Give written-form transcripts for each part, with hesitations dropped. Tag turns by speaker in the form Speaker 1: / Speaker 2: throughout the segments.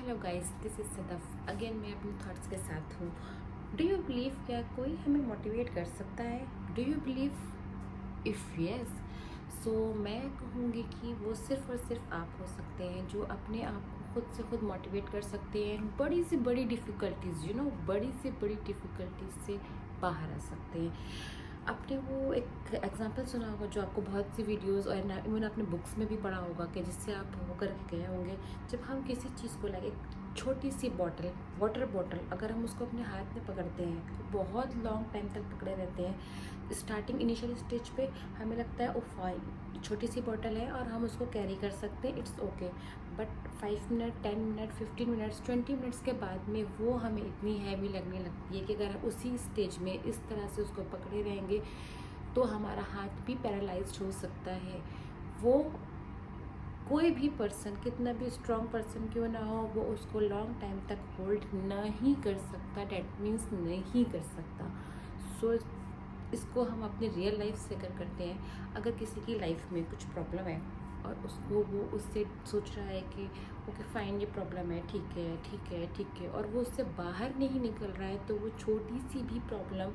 Speaker 1: Hello guys, this is Sadaf again. मैं अपने thoughts के साथ हूँ। डू यू बिलीव क्या कोई हमें मोटिवेट कर सकता है? Do you believe? If yes, so मैं कहूँगी कि वो सिर्फ़ और सिर्फ आप हो सकते हैं जो अपने आप को खुद से खुद मोटिवेट कर सकते हैं। बड़ी से बड़ी डिफ़िकल्टीज़ बड़ी से बड़ी डिफ़िकल्टीज़ से बाहर आ सकते हैं। आपने वो एक एग्जांपल सुना होगा जो आपको बहुत सी वीडियोस और इवन आपने बुक्स में भी पढ़ा होगा कि जिससे आप होकर गए होंगे। जब हम किसी चीज़ को लाइक एक छोटी सी बॉटल, वाटर बॉटल, अगर हम उसको अपने हाथ में पकड़ते हैं तो बहुत लॉन्ग टाइम तक पकड़े रहते हैं। स्टार्टिंग इनिशियल स्टेज पे हमें लगता है ओ फाइन, छोटी सी बॉटल है और हम उसको कैरी कर सकते हैं, it's okay. But 5 minute, 10 minute, 15 minutes, 20 minutes के बाद में वो हमें इतनी हैवी लगने लगती है कि अगर हम उसी स्टेज में इस तरह से उसको पकड़े रहेंगे तो हमारा हाथ भी पैरालाइज्ड हो सकता है। वो कोई भी पर्सन, कितना भी स्ट्रॉन्ग पर्सन क्यों ना हो, वो उसको लॉन्ग टाइम तक होल्ड नहीं कर सकता। डैट मीन्स नहीं कर सकता। सो इसको हम अपने रियल लाइफ से अगर करते हैं, अगर किसी की लाइफ में कुछ प्रॉब्लम है और उसको वो उससे सोच रहा है कि ओके फाइन, ये प्रॉब्लम है, ठीक है ठीक है ठीक है, और वो उससे बाहर नहीं निकल रहा है, तो वो छोटी सी भी प्रॉब्लम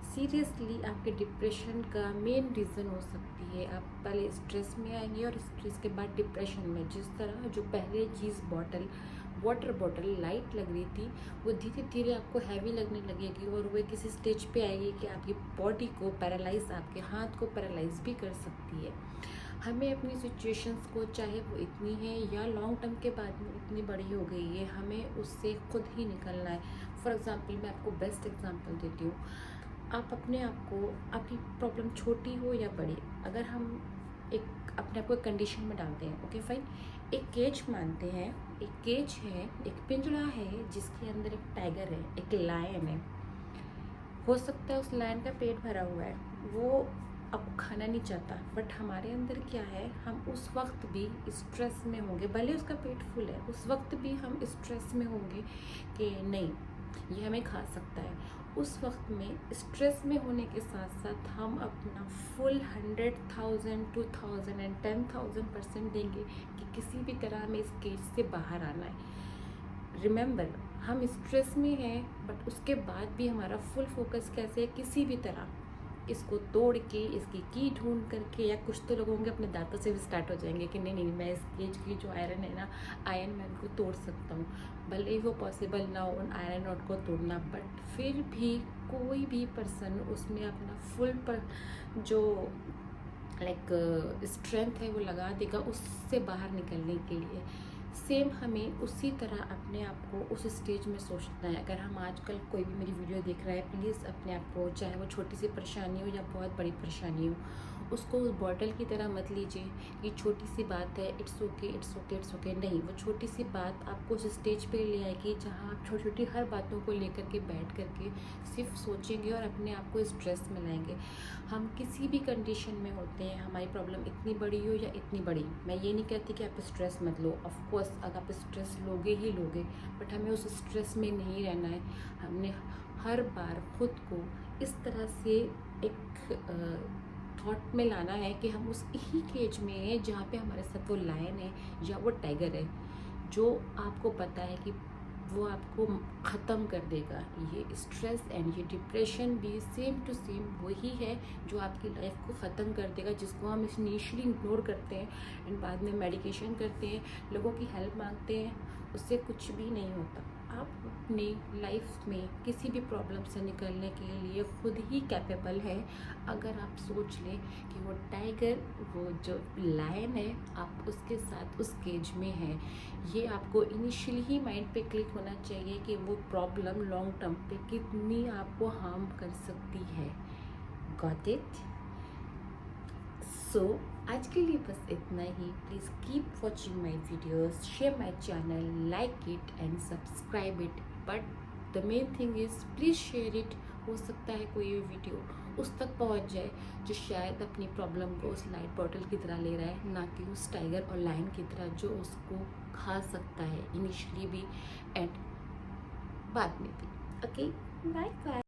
Speaker 1: सीरियसली आपके डिप्रेशन का मेन रीज़न हो सकती है। आप पहले स्ट्रेस में आएंगे और स्ट्रेस के बाद डिप्रेशन में। जिस तरह जो पहले चीज़ वाटर बॉटल लाइट लग रही थी, वो धीरे धीरे आपको हैवी लगने लगेगी और वो किसी स्टेज पे आएगी कि आपकी बॉडी को पैरालाइज, आपके हाथ को पैरालाइज भी कर सकती है। हमें अपनी सिचुएशंस को, चाहे वो इतनी है या लॉन्ग टर्म के बाद में इतनी बड़ी हो गई है, हमें उससे खुद ही निकलना है। फॉर एग्ज़ाम्पल, मैं आपको बेस्ट एग्जांपल देती हूँ। आप अपने आप को, आपकी प्रॉब्लम छोटी हो या बड़ी, अगर हम एक अपने आप को एक कंडीशन में डालते हैं, ओके फाइन, एक केज मानते हैं, एक केज है, एक पिंजरा है जिसके अंदर एक टाइगर है, एक लायन है। हो सकता है उस लायन का पेट भरा हुआ है, वो अब खाना नहीं चाहता, बट हमारे अंदर क्या है, हम उस वक्त भी स्ट्रेस में होंगे। भले उसका पेट फुल है, उस वक्त भी हम स्ट्रेस में होंगे कि नहीं, ये हमें खा सकता है। उस वक्त में स्ट्रेस में होने के साथ साथ हम अपना फुल 100,000, 2,000 एंड 10,000% देंगे कि किसी भी तरह हमें इस केज से बाहर आना है। रिमेंबर, हम स्ट्रेस में हैं, बट उसके बाद भी हमारा फुल फोकस कैसे है, किसी भी तरह इसको तोड़ के, इसकी की ढूंढ करके, या कुछ तो लोग होंगे अपने दांतों से भी स्टार्ट हो जाएंगे कि नहीं नहीं, मैं इस केज की जो आयरन है ना, आयरन मैन को तोड़ सकता हूँ। भले ही वो पॉसिबल ना हो उन आयरन रॉड को तोड़ना, बट फिर भी कोई भी पर्सन उसमें अपना फुल पर जो लाइक स्ट्रेंथ है वो लगा देगा उससे बाहर निकलने के लिए। सेम हमें उसी तरह अपने आप को उस स्टेज में सोचना है। अगर हम आजकल कोई भी मेरी वीडियो देख रहा है, प्लीज़ अपने आप को, चाहे वो छोटी सी परेशानी हो या बहुत बड़ी परेशानी हो, उसको उस बॉटल की तरह मत लीजिए कि छोटी सी बात है, it's okay it's okay it's okay. नहीं, वो छोटी सी बात आपको उस स्टेज पे ले आएगी जहाँ आप छोटी छोटी हर बातों को लेकर के बैठ करके सिर्फ सोचेंगे और अपने आप को स्ट्रेस में लाएंगे। हम किसी भी कंडीशन में होते हैं, हमारी प्रॉब्लम इतनी बड़ी हो या इतनी बड़ी, मैं ये नहीं कहती कि आप स्ट्रेस मत लो। ऑफकोर्स अगर आप स्ट्रेस लोगे ही लोगे, बट हमें उस स्ट्रेस में नहीं रहना है। हमने हर बार खुद को इस तरह से एक थॉट में लाना है कि हम उस ही केज में हैं जहाँ पे हमारे साथ वो लायन है या वो टाइगर है, जो आपको पता है कि वो आपको ख़त्म कर देगा। ये स्ट्रेस एंड ये डिप्रेशन भी सेम टू सेम वही है जो आपकी लाइफ को ख़त्म कर देगा, जिसको हम इनिशियली इग्नोर करते हैं एंड बाद में मेडिकेशन करते हैं, लोगों की हेल्प मांगते हैं, उससे कुछ भी नहीं होता। आप अपनी लाइफ में किसी भी प्रॉब्लम से निकलने के लिए खुद ही कैपेबल है। अगर आप सोच लें कि वो टाइगर, वो जो लायन है, आप उसके साथ उस केज में हैं, ये आपको इनिशियली ही माइंड पे क्लिक होना चाहिए कि वो प्रॉब्लम लॉन्ग टर्म पे कितनी आपको हार्म कर सकती है। Got it? सो आज के लिए बस इतना ही। Please keep watching my videos, share my channel, like it and subscribe it. But the main thing is please share it. हो सकता है कोई वीडियो उस तक पहुंच जाए जो शायद अपनी प्रॉब्लम को उस लाइट बॉटल की तरह ले रहा है, ना कि उस टाइगर और लायन की तरह जो उसको खा सकता है इनिशियली भी एंड बाद में भी। Okay, bye bye.